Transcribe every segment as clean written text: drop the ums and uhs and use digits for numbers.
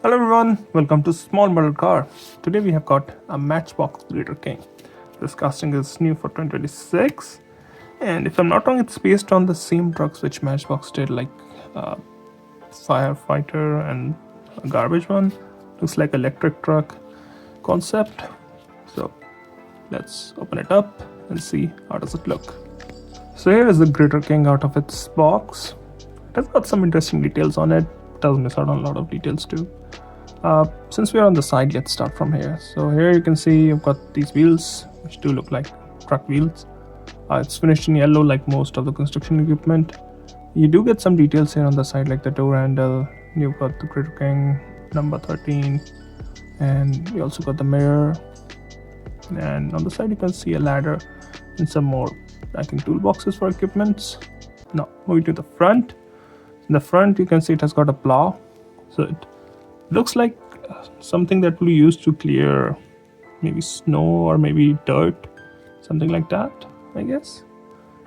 Hello everyone, welcome to Small Model Car. Today we have got a Matchbox Glitter King. This casting is new for 2026, and if I'm not wrong, it's based on the same trucks which Matchbox did, like firefighter and a garbage one. Looks like electric truck concept. So let's open it up and see how does it look. So here is the Glitter King out of its box. It has got some interesting details on it. Does miss out on a lot of details too. Since we're on the side, let's start from here. So here you can see you've got these wheels, which do look like truck wheels. It's finished in yellow like most of the construction equipment. You do get some details here on the side, like the door handle. You've got the Glitter King number 13, and you also got the mirror. And on the side you can see a ladder and some more, I think, toolboxes for equipments. Now moving to the front. In the front you can see it has got a plow, so it looks like something that will be used to clear maybe snow or maybe dirt, something like that, I guess.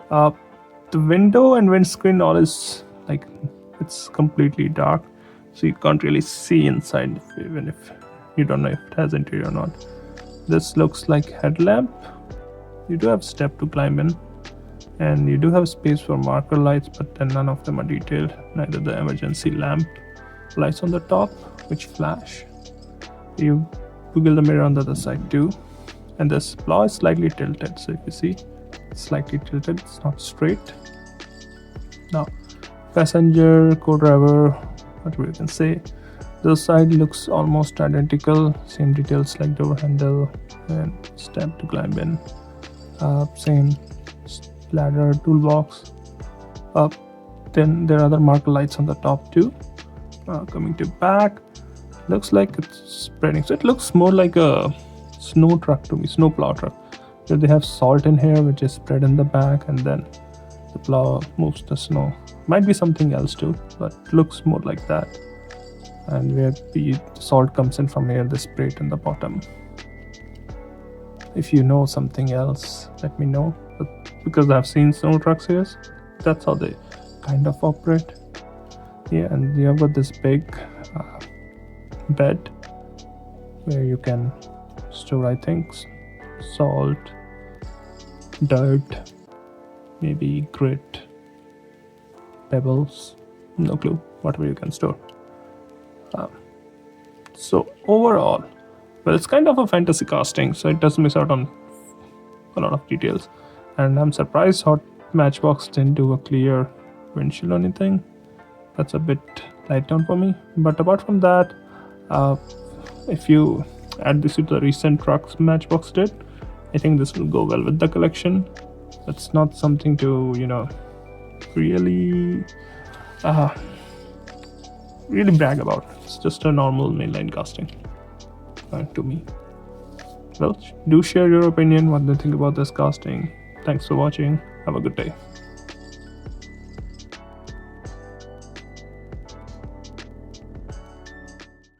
The window and windscreen all is like, it's completely dark, so you can't really see inside, even if you don't know if it has interior or not. This looks like headlamp. You do have step to climb in, and you do have space for marker lights, but then none of them are detailed, neither the emergency lamp lights on the top which flash. You wiggle the mirror on the other side too, and this plow is slightly tilted, so if you see, it's slightly tilted, it's not straight. Now passenger, co-driver, whatever you can say, the side looks almost identical, same details like door handle and step to climb in, same ladder, toolbox. Then there are other marker lights on the top too. Coming to back, looks like it's spreading, so it looks more like a snow truck to me, snow plow truck, where they have salt in here which is spread in the back, and then the plow moves the snow. Might be something else too, but looks more like that. And where the salt comes in from here, they spray it in the bottom. If you know something else, let me know, but because I've seen snow trucks here, that's how they kind of operate. Yeah, and you have got this big bed where you can store, I think, salt, dirt, maybe grit, pebbles, no clue, whatever you can store. So overall, well, it's kind of a fantasy casting, so it does miss out on a lot of details, and I'm surprised Matchbox didn't do a clear windshield or anything. That's a bit light down for me. But apart from that, if you add this to the recent trucks Matchbox did, I think this will go well with the collection. It's not something to, really brag about. It's just a normal mainline casting to me. Well, do share your opinion, what do you think about this casting. Thanks for watching. Have a good day.